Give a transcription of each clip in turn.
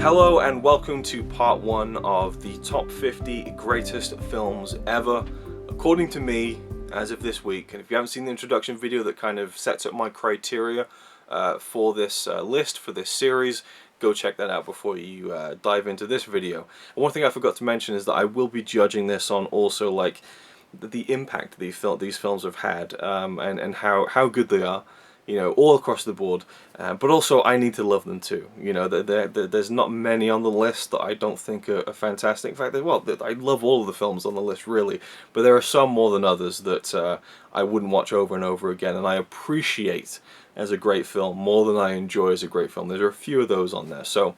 Hello and welcome to part 1 of the top 50 greatest films ever, according to me, as of this week. And if you haven't seen the introduction video that kind of sets up my criteria for this list, for this series, go check that out before you dive into this video. And one thing I forgot to mention is that I will be judging this on also like the impact these films have had, and how good they are, you know, all across the board. But also, I need to love them too. You know, there's not many on the list that I don't think are fantastic. In fact, well, I love all of the films on the list, really. But there are some more than others that I wouldn't watch over and over again, and I appreciate as a great film more than I enjoy as a great film. There are a few of those on there. So,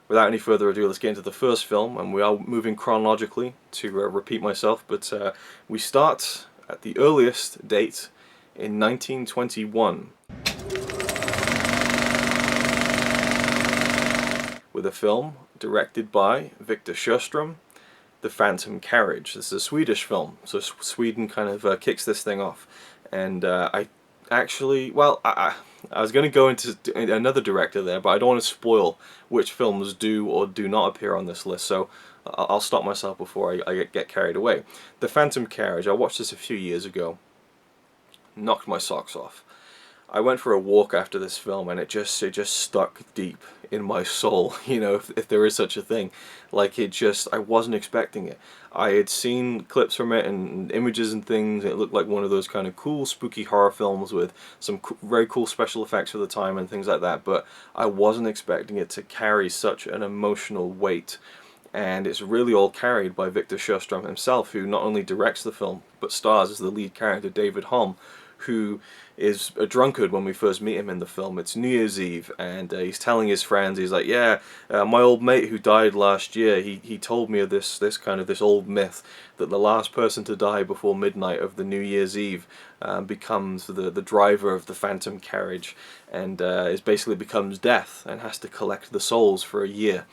without any further ado, let's get into the first film, and we are moving chronologically to repeat myself, but we start at the earliest date in 1921. With a film directed by Victor Sjöström, The Phantom Carriage. This is a Swedish film, so Sweden kind of kicks this thing off. And I actually, well, I was going to go into another director there, but I don't want to spoil which films do or do not appear on this list, so I'll stop myself before I get carried away. The Phantom Carriage, I watched this a few years ago, knocked my socks off. I went for a walk after this film, and it just stuck deep in my soul, you know, if there is such a thing. Like, I wasn't expecting it. I had seen clips from it and images and things. It looked like one of those kind of cool, spooky horror films with some very cool special effects for the time and things like that, but I wasn't expecting it to carry such an emotional weight. And it's really all carried by Victor Sjöström himself, who not only directs the film, but stars as the lead character, David Holm, who is a drunkard when we first meet him in the film. It's New Year's Eve, and he's telling his friends, he's like, yeah, my old mate who died last year, he told me of this old myth that the last person to die before midnight of the New Year's Eve becomes the driver of the Phantom Carriage, and basically becomes death and has to collect the souls for a year.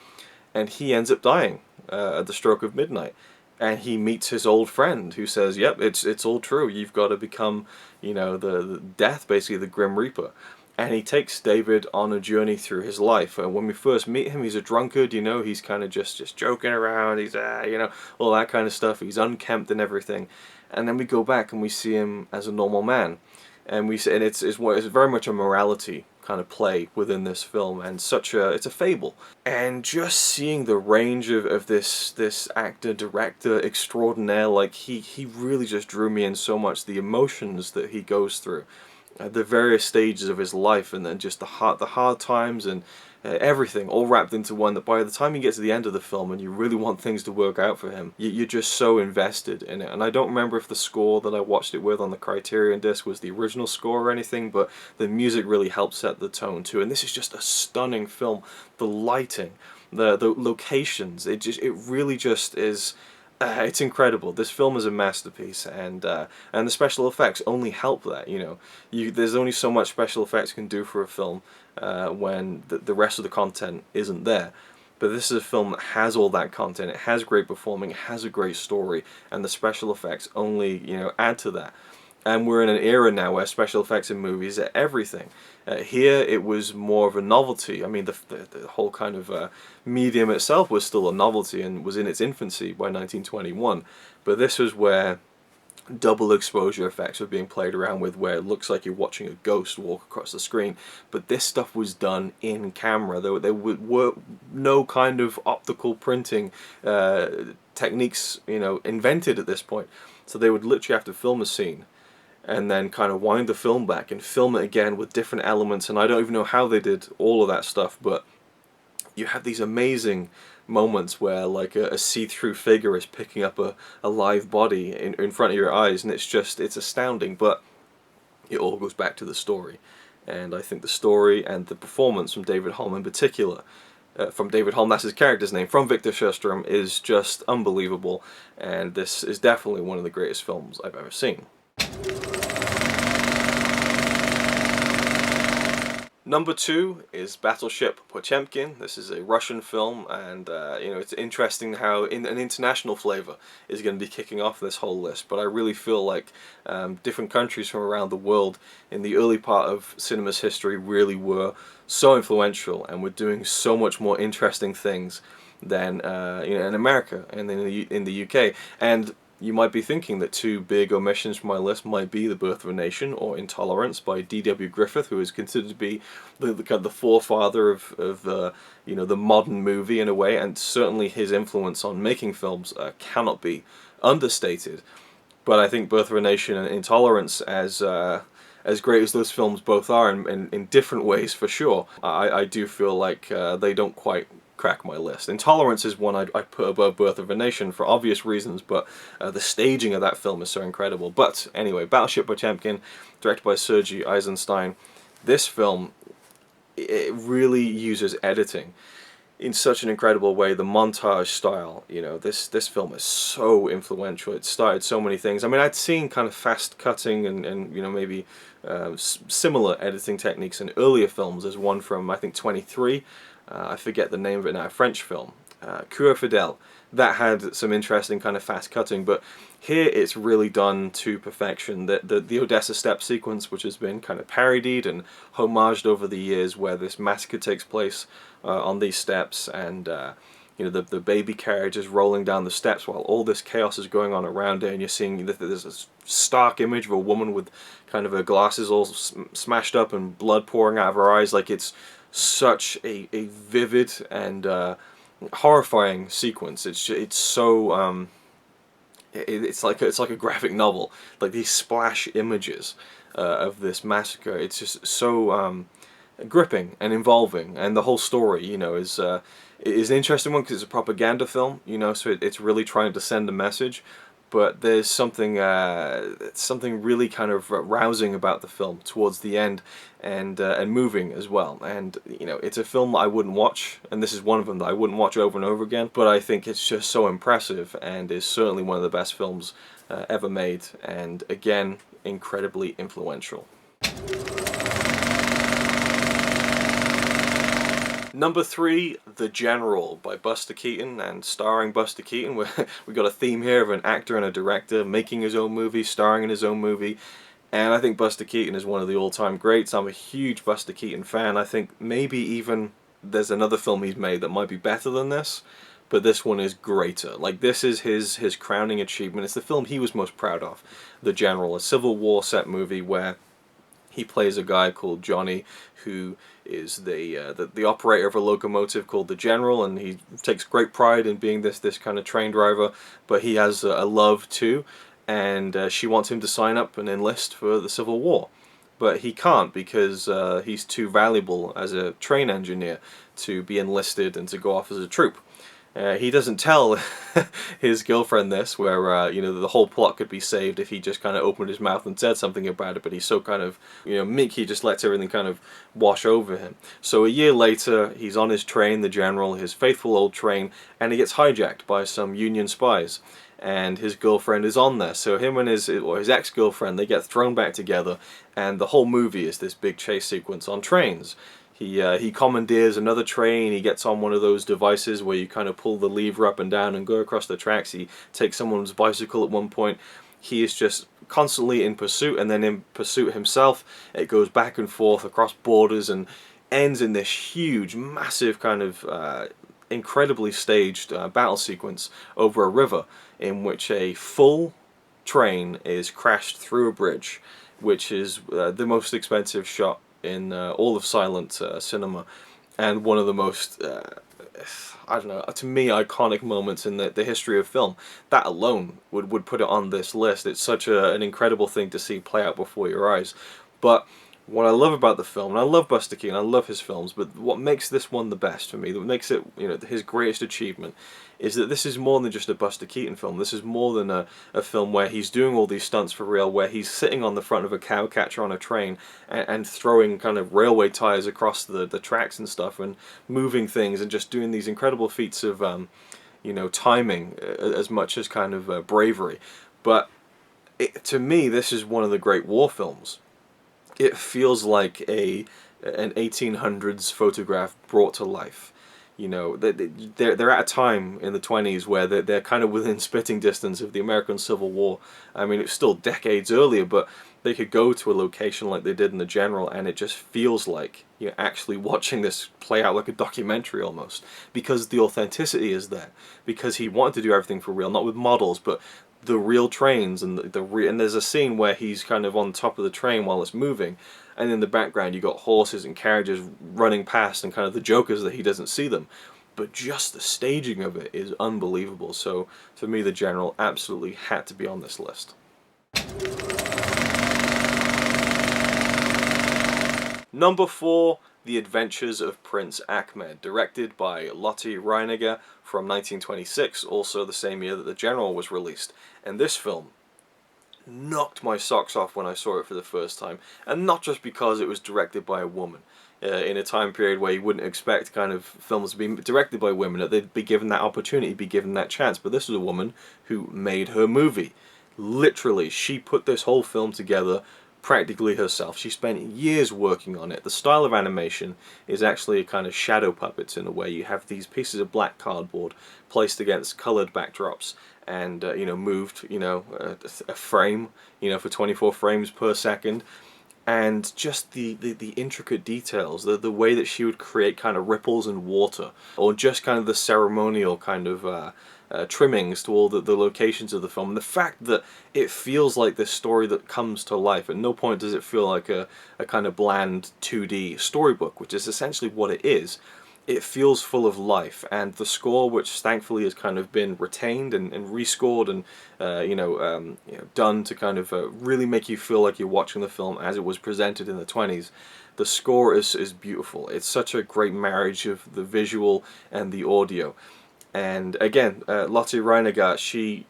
And he ends up dying at the stroke of midnight. And he meets his old friend who says, yep, it's all true. You've got to become, you know, the death, basically the Grim Reaper. And he takes David on a journey through his life. And when we first meet him, he's a drunkard, you know, he's kind of just joking around, he's, you know, all that kind of stuff. He's unkempt and everything. And then we go back and we see him as a normal man. And it's very much a morality kind of play within this film, and it's a fable. And just seeing the range of this actor director extraordinaire, like he really just drew me in so much. The emotions that he goes through, the various stages of his life, and then just the hard times and everything all wrapped into one, that by the time you get to the end of the film and you really want things to work out for him, you're just so invested in it. And I don't remember if the score that I watched it with on the Criterion disc was the original score or anything, but the music really helped set the tone too. And this is just a stunning film. The lighting, the locations, it really just is. It's incredible. This film is a masterpiece, and the special effects only help that. You know, there's only so much special effects can do for a film when the rest of the content isn't there. But this is a film that has all that content. It has great performing, it has a great story, and the special effects only, you know, add to that. And we're in an era now where special effects in movies are everything. Here it was more of a novelty. I mean, the whole kind of medium itself was still a novelty and was in its infancy by 1921. But this was where double exposure effects were being played around with, where it looks like you're watching a ghost walk across the screen. But this stuff was done in camera. There were no kind of optical printing techniques, you know, invented at this point. So they would literally have to film a scene and then kind of wind the film back and film it again with different elements, and I don't even know how they did all of that stuff, but you have these amazing moments where like a see-through figure is picking up a live body in front of your eyes, and it's astounding. But it all goes back to the story, and I think the story and the performance from David Holm in particular, from David Holm, that's his character's name, from Victor Sjöström, is just unbelievable, and this is definitely one of the greatest films I've ever seen. Number 2 is Battleship Potemkin. This is a Russian film, and it's interesting how an international flavor is going to be kicking off this whole list. But I really feel like different countries from around the world in the early part of cinema's history really were so influential and were doing so much more interesting things than in America and in the UK. And you might be thinking that two big omissions from my list might be The Birth of a Nation or Intolerance by D.W. Griffith, who is considered to be the forefather of the modern movie in a way, and certainly his influence on making films cannot be understated. But I think Birth of a Nation and Intolerance, as great as those films both are in different ways for sure, I do feel like they don't quite crack my list. Intolerance is one I'd put above Birth of a Nation for obvious reasons, but the staging of that film is so incredible. But anyway, Battleship Potemkin, directed by Sergei Eisenstein. This film, it really uses editing in such an incredible way. The montage style, this film is so influential. It started so many things. I mean, I'd seen kind of fast cutting and maybe similar editing techniques in earlier films. There's one from, I think, 23. I forget the name of it now, a French film, Cour Fidèle. That had some interesting kind of fast cutting, but here it's really done to perfection. The Odessa step sequence, which has been kind of parodied and homaged over the years, where this massacre takes place on these steps, and the baby carriage is rolling down the steps while all this chaos is going on around it, and you're seeing there's this stark image of a woman with kind of her glasses all smashed up and blood pouring out of her eyes. Like, it's such a vivid and horrifying sequence. It's so it's like a graphic novel. Like, these splash images of this massacre. It's just so gripping and involving, and the whole story, is an interesting one because it's a propaganda film. So it's really trying to send a message. But there's something really kind of rousing about the film towards the end, and moving as well. And it's a film I wouldn't watch, and this is one of them that I wouldn't watch over and over again. But I think it's just so impressive, and is certainly one of the best films ever made, and again, incredibly influential. Number 3, The General by Buster Keaton, and starring Buster Keaton. We got a theme here of an actor and a director making his own movie, starring in his own movie, and I think Buster Keaton is one of the all-time greats. I'm a huge Buster Keaton fan. I think maybe even there's another film he's made that might be better than this, but this one is greater. Like, this is his crowning achievement. It's the film he was most proud of, The General, a Civil War set movie where he plays a guy called Johnny who is the operator of a locomotive called the General, and he takes great pride in being this kind of train driver, but he has a love too, and she wants him to sign up and enlist for the Civil War. But he can't because he's too valuable as a train engineer to be enlisted and to go off as a troop. He doesn't tell his girlfriend this, where the whole plot could be saved if he just kind of opened his mouth and said something about it, but he's so kind of meek, he just lets everything kind of wash over him. So a year later, he's on his train, the General, his faithful old train, and he gets hijacked by some Union spies, and his girlfriend is on there. So him and his ex-girlfriend, they get thrown back together, and the whole movie is this big chase sequence on trains. He commandeers another train. He gets on one of those devices where you kind of pull the lever up and down and go across the tracks. He takes someone's bicycle at one point. He is just constantly in pursuit, and then in pursuit himself. It goes back and forth across borders and ends in this huge, massive kind of incredibly staged battle sequence over a river in which a full train is crashed through a bridge, which is the most expensive shot in all of silent cinema, and one of the most, I don't know, to me, iconic moments in the history of film. That alone would put it on this list. It's such an incredible thing to see play out before your eyes. But what I love about the film, and I love Buster Keaton, I love his films, but what makes this one the best for me, what makes it his greatest achievement, is that this is more than just a Buster Keaton film. This is more than a film where he's doing all these stunts for real, where he's sitting on the front of a cow catcher on a train and throwing kind of railway ties across the tracks and stuff, and moving things, and just doing these incredible feats of timing as much as kind of bravery. But to me, this is one of the great war films. It feels like a an 1800s photograph brought to life. You know, they're at a time in the 20s where they're kind of within spitting distance of the American Civil War. I mean, it's still decades earlier, but they could go to a location like they did in The General, and it just feels like you're actually watching this play out like a documentary almost, because the authenticity is there, because he wanted to do everything for real, not with models, but the real trains, and and there's a scene where he's kind of on top of the train while it's moving, and in the background you got horses and carriages running past, and kind of the joke is that he doesn't see them, but just the staging of it is unbelievable. So for me, The General absolutely had to be on this list. Number 4, The Adventures of Prince Achmed, directed by Lotte Reiniger from 1926, also the same year that The General was released. And this film knocked my socks off when I saw it for the first time, and not just because it was directed by a woman. In a time period where you wouldn't expect kind of films to be directed by women, that they'd be given that opportunity, be given that chance, but this was a woman who made her movie. Literally, she put this whole film together practically herself. She spent years working on it. The style of animation is actually a kind of shadow puppets in a way. You have these pieces of black cardboard placed against coloured backdrops, and you know, moved, you know, a frame, you know, for 24 frames per second, and just the intricate details, the way that she would create kind of ripples in water, or just kind of the ceremonial kind of trimmings to all the locations of the film, and the fact that it feels like this story that comes to life. At no point does it feel like a kind of bland 2D storybook, which is essentially what it is. It feels full of life, and the score, which thankfully has kind of been retained and rescored and done to kind of really make you feel like you're watching the film as it was presented in the 20s. The score is beautiful. It's such a great marriage of the visual and the audio. And again, Lotte Reiniger, she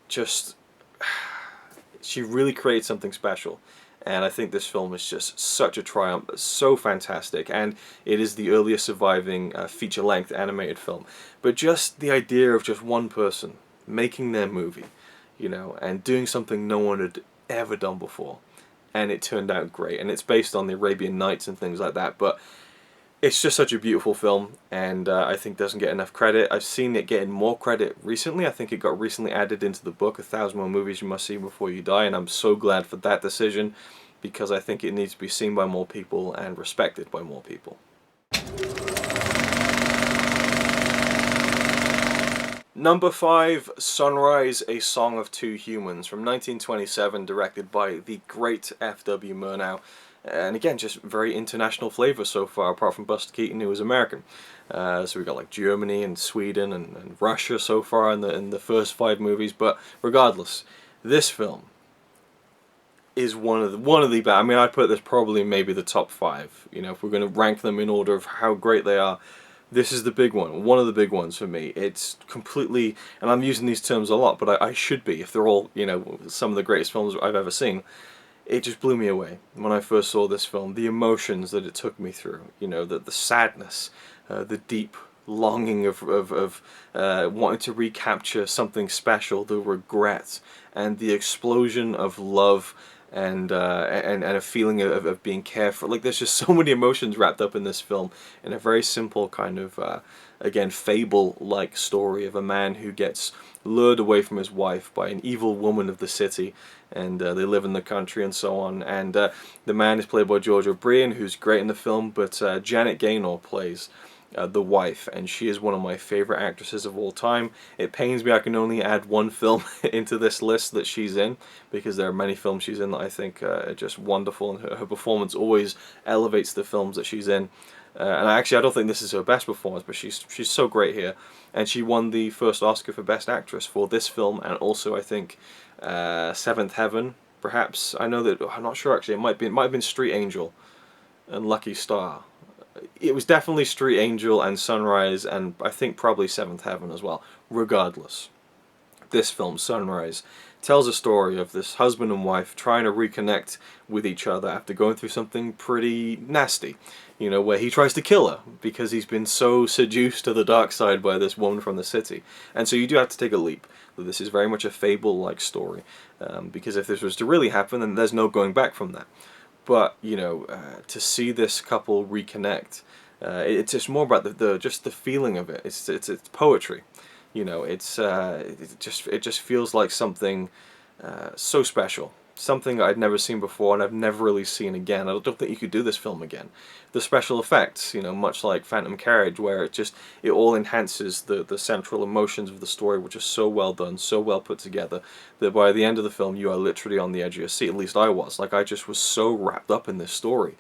really creates something special. And I think this film is just such a triumph, so fantastic, and it is the earliest surviving feature-length animated film. But just the idea of just one person making their movie, you know, and doing something no one had ever done before, and it turned out great. And it's based on the Arabian Nights and things like that, but it's just such a beautiful film, and I think doesn't get enough credit. I've seen it getting more credit recently. I think it got recently added into the book, 1,000 More Movies You Must See Before You Die, and I'm so glad for that decision, because I think it needs to be seen by more people and respected by more people. Number 5, Sunrise, A Song of Two Humans, from 1927, directed by the great F.W. Murnau. And again, just very international flavour so far, apart from Buster Keaton, who was American. So we got like Germany and Sweden and Russia so far in the first 5 movies. But regardless, this film is one of the best. I mean, I'd put this probably maybe the top 5. You know, if we're going to rank them in order of how great they are, this is the big one of the big ones for me. It's completely, and I'm using these terms a lot, but I should be, if they're all, you know, some of the greatest films I've ever seen. It just blew me away when I first saw this film. The emotions that it took me through, you know, the sadness, the deep longing of wanting to recapture something special, the regret, and the explosion of love and a feeling of being cared for. Like, there's just so many emotions wrapped up in this film, in a very simple kind of again, fable-like story of a man who gets lured away from his wife by an evil woman of the city, and they live in the country and so on. And the man is played by George O'Brien, who's great in the film, but Janet Gaynor plays the wife, and she is one of my favourite actresses of all time. It pains me I can only add one film into this list that she's in, because there are many films she's in that I think are just wonderful, and her performance always elevates the films that she's in. And I don't think this is her best performance, but she's so great here. And she won the first Oscar for Best Actress for this film, and also I think Seventh Heaven, perhaps. I know that, I'm not sure actually, it might have been Street Angel and Lucky Star. It was definitely Street Angel and Sunrise, and I think probably Seventh Heaven as well. Regardless, this film, Sunrise, tells a story of this husband and wife trying to reconnect with each other after going through something pretty nasty. You know, where he tries to kill her because he's been so seduced to the dark side by this woman from the city. And so you do have to take a leap. This is very much a fable-like story, because if this was to really happen, then there's no going back from that. But you know, to see this couple reconnect, it's just more about just the feeling of it. It's poetry, you know. It just feels like something so special, something I'd never seen before and I've never really seen again. I don't think you could do this film again. The special effects, you know, much like Phantom Carriage, where it all enhances the central emotions of the story, which is so well done, so well put together, that by the end of the film you are literally on the edge of your seat. At least I was. Like, I just was so wrapped up in this story.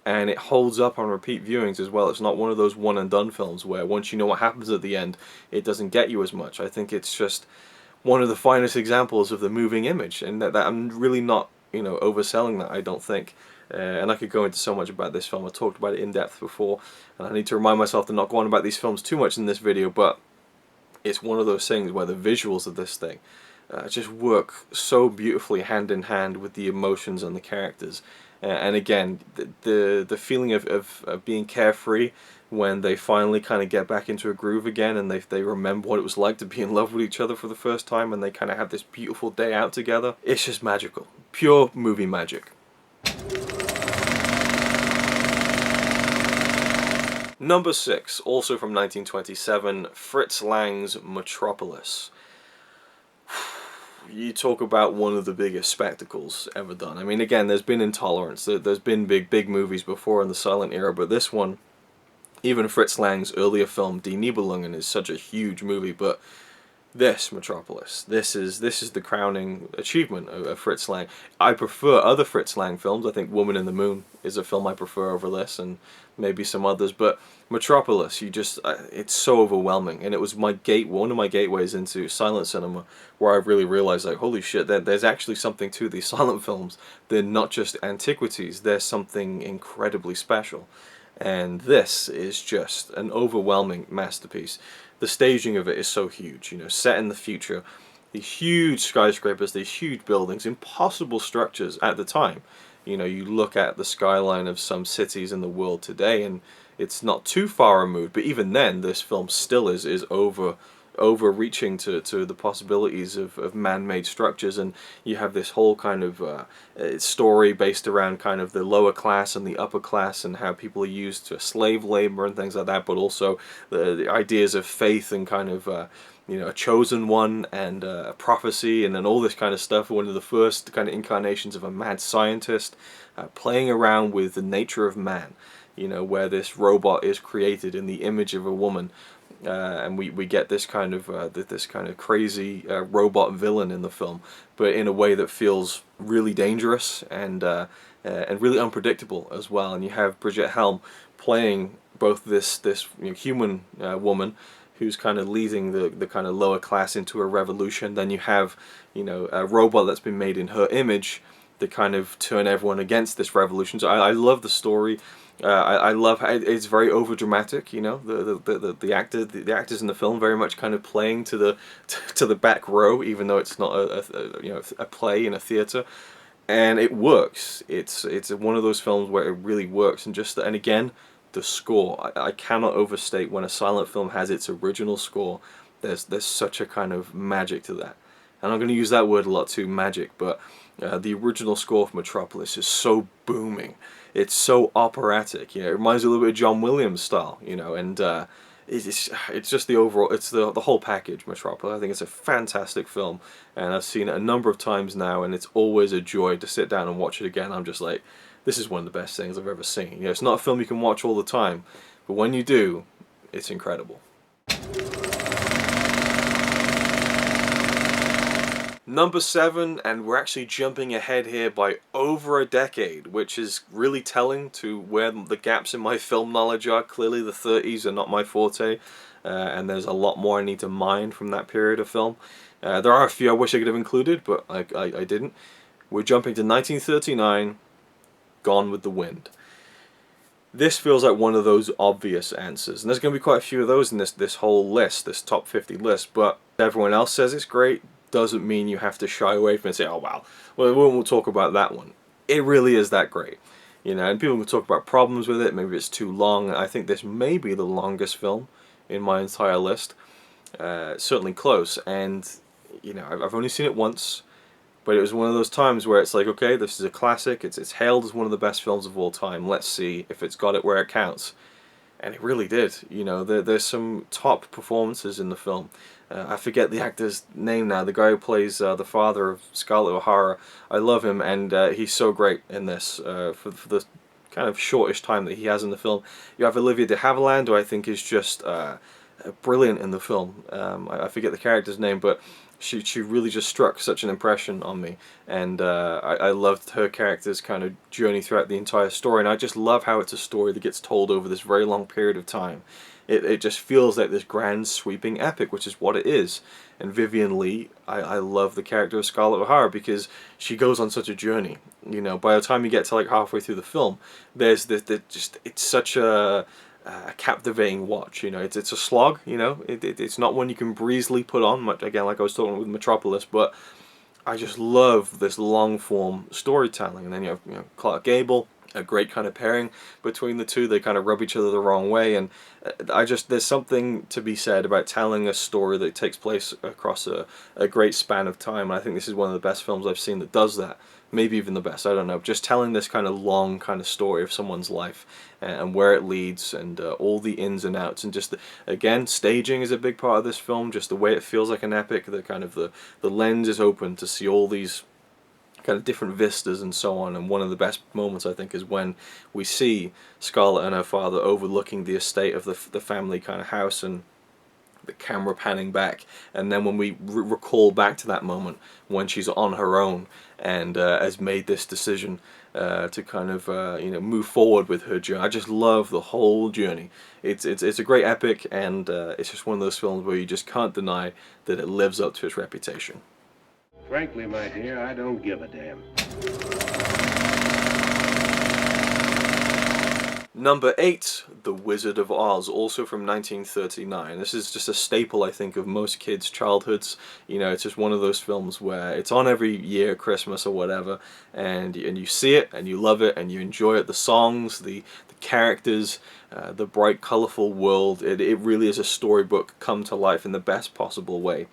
And it holds up on repeat viewings as well. It's not one of those one and done films where once you know what happens at the end, it doesn't get you as much. I think it's just one of the finest examples of the moving image, and that I'm really not, you know, overselling that, I don't think. And I could go into so much about this film. I talked about it in depth before, and I need to remind myself to not go on about these films too much in this video, but it's one of those things where the visuals of this thing just work so beautifully hand in hand with the emotions and the characters. And again, the feeling of being carefree when they finally kind of get back into a groove again, and they remember what it was like to be in love with each other for the first time, and they kind of have this beautiful day out together. It's just magical. Pure movie magic. Number 6, also from 1927, Fritz Lang's Metropolis. You talk about one of the biggest spectacles ever done. I mean, again, there's been Intolerance, there's been big movies before in the silent era, but this one, even Fritz Lang's earlier film Die Nibelungen is such a huge movie, but this Metropolis, this is the crowning achievement of Fritz Lang. I prefer other Fritz Lang films. I think Woman in the Moon is a film I prefer over this, and maybe some others, but Metropolis, it's so overwhelming, and it was one of my gateways into silent cinema, where I really realized, like, holy shit, there's actually something to these silent films. They're not just antiquities, there's something incredibly special. And this is just an overwhelming masterpiece. The staging of it is so huge, you know, set in the future, these huge skyscrapers, these huge buildings, impossible structures at the time. You know, you look at the skyline of some cities in the world today and it's not too far removed, but even then this film still is overreaching to the possibilities of man-made structures, and you have this whole kind of story based around kind of the lower class and the upper class, and how people are used to slave labor and things like that, but also the ideas of faith and kind of you know, a chosen one and a prophecy, and then all this kind of stuff. One of the first kind of incarnations of a mad scientist playing around with the nature of man, you know, where this robot is created in the image of a woman. And we get this kind of crazy robot villain in the film, but in a way that feels really dangerous and really unpredictable as well. And you have Brigitte Helm playing both this you know, human woman who's kind of leading the kind of lower class into a revolution. Then you have, you know, a robot that's been made in her image that kind of turn everyone against this revolution. So I love the story. I love how it's very overdramatic. You know, the actors in the film very much kind of playing to the back row, even though it's not a play in a theater, and it works. It's one of those films where it really works, and again, the score. I cannot overstate when a silent film has its original score. There's such a kind of magic to that, and I'm going to use that word a lot too, magic. But the original score for Metropolis is so booming. It's so operatic, you know. It reminds me a little bit of John Williams style, you know, and it's just the overall, it's the whole package, Metropolis. I think it's a fantastic film, and I've seen it a number of times now, and it's always a joy to sit down and watch it again. I'm just like, this is one of the best things I've ever seen. You know, it's not a film you can watch all the time, but when you do, it's incredible. Number 7, and we're actually jumping ahead here by over a decade, which is really telling to where the gaps in my film knowledge are. Clearly the 30s are not my forte, and there's a lot more I need to mine from that period of film. There are a few I wish I could have included, but I didn't. We're jumping to 1939, Gone with the Wind. This feels like one of those obvious answers, and there's going to be quite a few of those in this whole list, this top 50 list, but everyone else says it's great. Doesn't mean you have to shy away from it and say, oh wow, well we'll talk about that one. It really is that great, you know. And people can talk about problems with it. Maybe it's too long. I think this may be the longest film in my entire list. Certainly close. And you know, I've only seen it once, But it was one of those times where it's like, okay, this is a classic, it's hailed as one of the best films of all time, let's see if it's got it where it counts. And it really did. You know, there's some top performances in the film. I forget the actor's name now. The guy who plays the father of Scarlett O'Hara. I love him, and he's so great in this for the kind of shortish time that he has in the film. You have Olivia de Havilland, who I think is just brilliant in the film. I forget the character's name, but she really just struck such an impression on me, and I loved her character's kind of journey throughout the entire story, and I just love how it's a story that gets told over this very long period of time. It just feels like this grand sweeping epic, which is what it is. And Vivian Leigh, I love the character of Scarlett O'Hara because she goes on such a journey. You know, by the time you get to like halfway through the film, there's it's such a captivating watch. You know, it's a slog. You know, it's not one you can breezily put on. Much again, like I was talking with Metropolis, but I just love this long form storytelling. And then you have Clark Gable, a great kind of pairing between the two. They kind of rub each other the wrong way, and there's something to be said about telling a story that takes place across a great span of time. And I think this is one of the best films I've seen that does that. Maybe even the best, I don't know. Just telling this kind of long kind of story of someone's life and where it leads, and all the ins and outs, and just again, staging is a big part of this film. Just the way it feels like an epic, the kind of the lens is open to see all these kind of different vistas and so on. And one of the best moments, I think, is when we see Scarlett and her father overlooking the estate of the family kind of house, and the camera panning back, and then when we recall back to that moment when she's on her own and has made this decision to kind of move forward with her journey. I just love the whole journey. It's a great epic, and it's just one of those films where you just can't deny that it lives up to its reputation. Frankly, my dear, I don't give a damn. Number 8, The Wizard of Oz, also from 1939. This is just a staple, I think, of most kids' childhoods. You know, it's just one of those films where it's on every year, Christmas or whatever, and you see it, and you love it, and you enjoy it. The songs, the characters, the bright, colourful world. It really is a storybook come to life in the best possible way.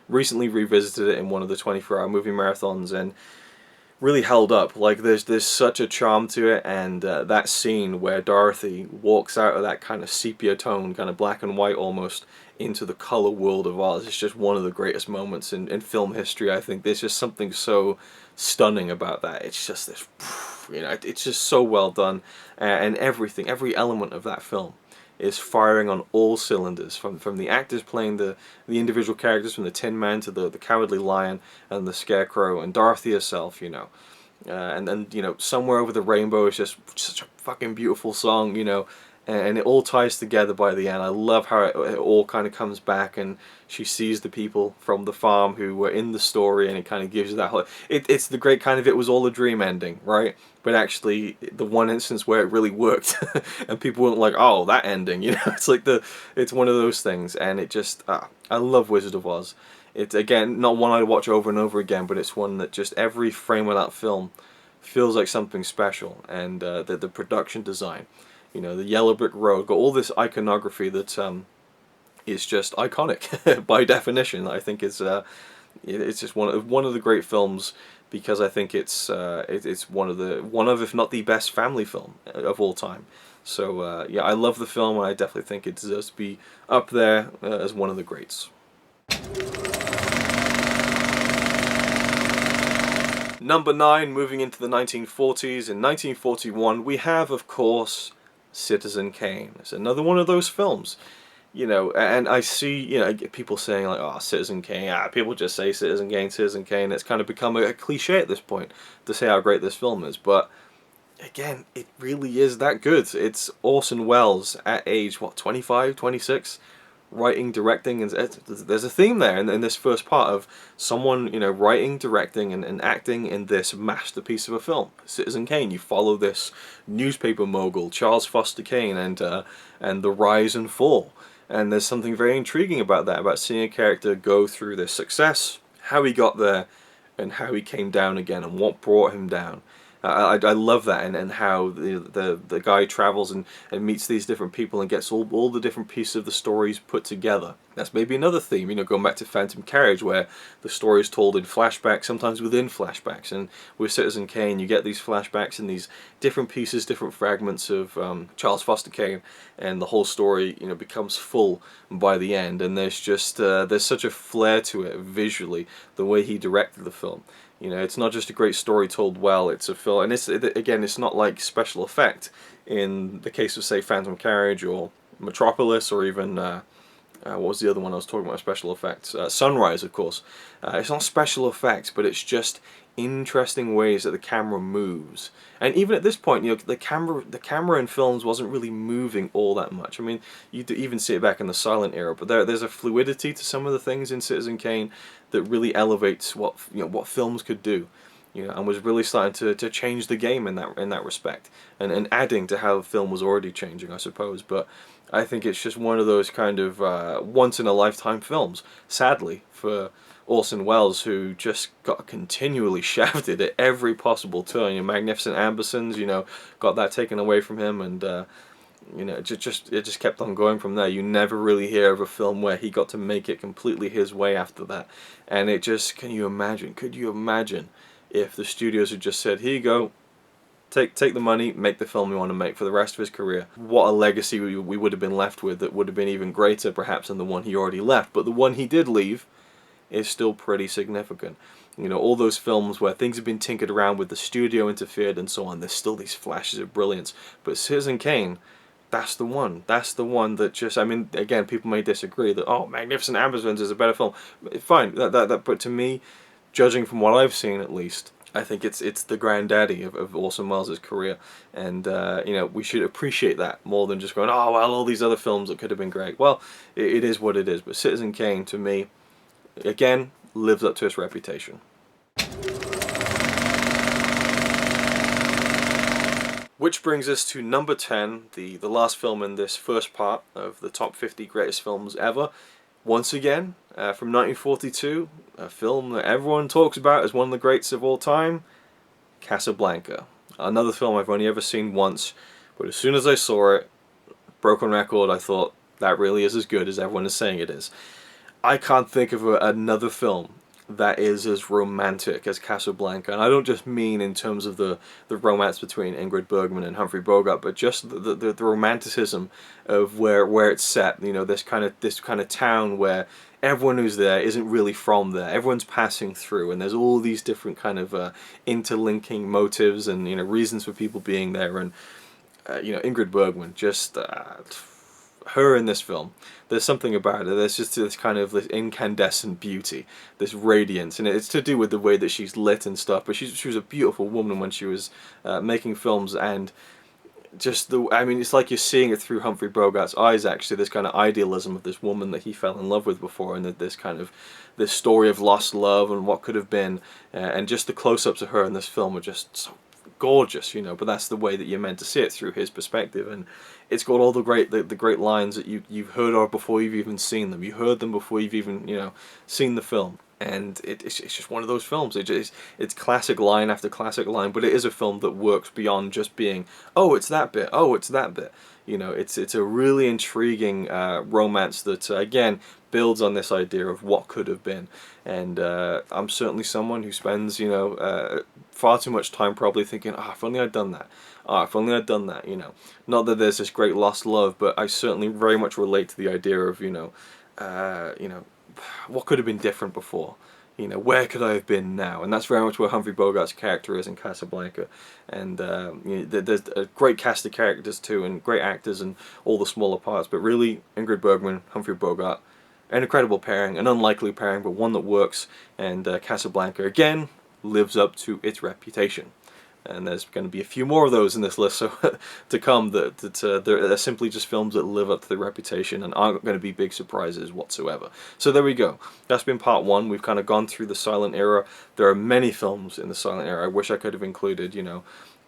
Recently revisited it in one of the 24-hour movie marathons, and really held up. Like there's such a charm to it, and that scene where Dorothy walks out of that kind of sepia tone, kind of black and white almost, into the color world of Oz. It's just one of the greatest moments in film history, I think. There's just something so stunning about that. It's just this, it's just so well done, and everything, every element of that film is firing on all cylinders, from the actors playing the individual characters, from the Tin Man to the Cowardly Lion and the Scarecrow and Dorothy herself, and then Somewhere Over the Rainbow is just such a fucking beautiful song, and it all ties together by the end. I love how it all kind of comes back, and she sees the people from the farm who were in the story, and it kind of gives you that whole... It's the great kind of it was all a dream ending, right? But actually, the one instance where it really worked, and people weren't like, oh, that ending, It's like it's one of those things, and it just... I love Wizard of Oz. It's, again, not one I'd watch over and over again, but it's one that just every frame of that film feels like something special, and the production design... the yellow brick road, got all this iconography that is just iconic by definition. I think it's just one of the great films, because I think it's one of if not the best family film of all time. So yeah, I love the film, and I definitely think it deserves to be up there as one of the greats. Number 9, moving into the 1940s. In 1941, we have, of course, Citizen Kane. It's another one of those films, and I see, people saying like, oh, Citizen Kane, people just say Citizen Kane. It's kind of become a cliche at this point to say how great this film is, but again, it really is that good. It's Orson Welles at age, 25, 26, writing, directing, and there's a theme there in this first part of someone, writing, directing, and acting in this masterpiece of a film, Citizen Kane. You follow this newspaper mogul, Charles Foster Kane, and the rise and fall. And there's something very intriguing about that, about seeing a character go through this success, how he got there, and how he came down again, and what brought him down. I love that, and how the guy travels and meets these different people and gets all the different pieces of the stories put together. That's maybe another theme, going back to Phantom Carriage, where the story is told in flashbacks, sometimes within flashbacks. And with Citizen Kane, you get these flashbacks and these different pieces, different fragments of Charles Foster Kane, and the whole story, becomes full by the end. And there's just there's such a flair to it visually, the way he directed the film. It's not just a great story told well, it's a film, and it's not like special effect in the case of, say, Phantom Carriage or Metropolis, or even, what was the other one I was talking about, special effects? Sunrise, of course. It's not special effects, but it's just interesting ways that the camera moves. And even at this point, the camera in films wasn't really moving all that much. I mean, you even see it back in the silent era, but there's a fluidity to some of the things in Citizen Kane that really elevates what films could do, and was really starting to change the game in that respect, and adding to how film was already changing, I suppose. But I think it's just one of those kind of once in a lifetime films, sadly, for Orson Welles, who just got continually shafted at every possible turn. Magnificent Ambersons, got that taken away from him, and it just kept on going from there. You never really hear of a film where he got to make it completely his way after that. And it just, could you imagine if the studios had just said, here you go, take the money, make the film you want to make for the rest of his career. What a legacy we would have been left with that would have been even greater perhaps than the one he already left. But the one he did leave is still pretty significant. All those films where things have been tinkered around with, the studio interfered and so on, there's still these flashes of brilliance. But Citizen Kane, that's the one. That's the one that just, I mean, again, people may disagree that, oh, Magnificent Ambersons is a better film. Fine, but to me, judging from what I've seen at least, I think it's the granddaddy of Orson Welles' career. And, we should appreciate that more than just going, oh, well, all these other films that could have been great. Well, it is what it is. But Citizen Kane, to me, again, lives up to its reputation. Which brings us to number 10, the last film in this first part of the top 50 greatest films ever. Once again, from 1942, a film that everyone talks about as one of the greats of all time, Casablanca. Another film I've only ever seen once, but as soon as I saw it, broken record, I thought, that really is as good as everyone is saying it is. I can't think of another film that is as romantic as Casablanca, and I don't just mean in terms of the romance between Ingrid Bergman and Humphrey Bogart, but just the romanticism of where it's set. This kind of town where everyone who's there isn't really from there. Everyone's passing through, and there's all these different kind of interlinking motives and reasons for people being there. And Ingrid Bergman, just her in this film, there's something about her. There's just this kind of this incandescent beauty, this radiance, and it's to do with the way that she's lit and stuff. But she was a beautiful woman when she was making films, and just it's like you're seeing it through Humphrey Bogart's eyes. Actually, this kind of idealism of this woman that he fell in love with before, and this story of lost love and what could have been, and just the close-ups of her in this film are just so gorgeous, but that's the way that you're meant to see it, through his perspective. And it's got all the great lines that you've heard of before you've even seen them. You heard them before you've even seen the film. And it's just one of those films. It's classic line after classic line, but it is a film that works beyond just being, oh, it's that bit, oh, it's that bit. It's a really intriguing romance that again builds on this idea of what could have been. And I'm certainly someone who spends far too much time probably thinking, if only I'd done that. If only I'd done that. Not that there's this great lost love, but I certainly very much relate to the idea of what could have been different before. Where could I have been now? And that's very much where Humphrey Bogart's character is in Casablanca. And there's a great cast of characters too, and great actors and all the smaller parts. But really, Ingrid Bergman, Humphrey Bogart, an incredible pairing, an unlikely pairing, but one that works. And Casablanca, again, lives up to its reputation. And there's going to be a few more of those in this list to come that they're simply just films that live up to the reputation and aren't going to be big surprises whatsoever. So there we go. That's been part one. We've kind of gone through the silent era. There are many films in the silent era. I wish I could have included,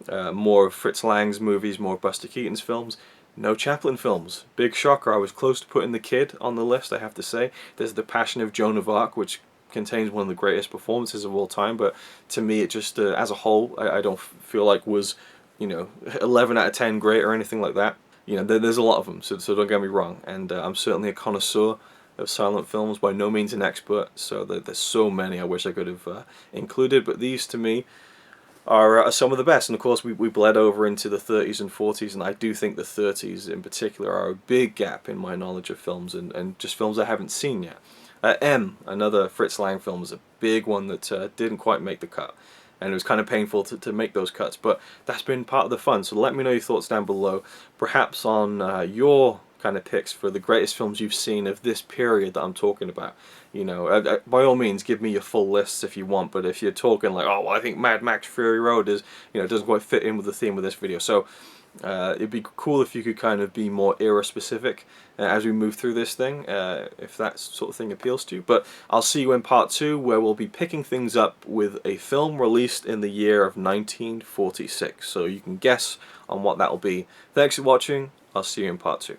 more of Fritz Lang's movies, more of Buster Keaton's films. No Chaplin films. Big shocker. I was close to putting The Kid on the list, I have to say. There's The Passion of Joan of Arc, which contains one of the greatest performances of all time, but to me it just, as a whole, I don't feel like was, you know, 11 out of 10 great or anything like that. You know, there's a lot of them, so don't get me wrong, and I'm certainly a connoisseur of silent films, by no means an expert, so there's so many I wish I could have included, but these to me are some of the best. And of course we bled over into the 30s and 40s, and I do think the 30s in particular are a big gap in my knowledge of films, and just films I haven't seen yet. M, another Fritz Lang film, is a big one that didn't quite make the cut, and it was kind of painful to make those cuts, but that's been part of the fun. So let me know your thoughts down below, perhaps on your kind of picks for the greatest films you've seen of this period that I'm talking about. You know, by all means, give me your full lists if you want, but if you're talking like, oh, well, I think Mad Max Fury Road is, you know, doesn't quite fit in with the theme of this video. So it'd be cool if you could kind of be more era specific as we move through this thing, if that sort of thing appeals to you. But I'll see you in part 2, where we'll be picking things up with a film released in the year of 1946. So you can guess on what that'll be. Thanks for watching. I'll see you in part 2.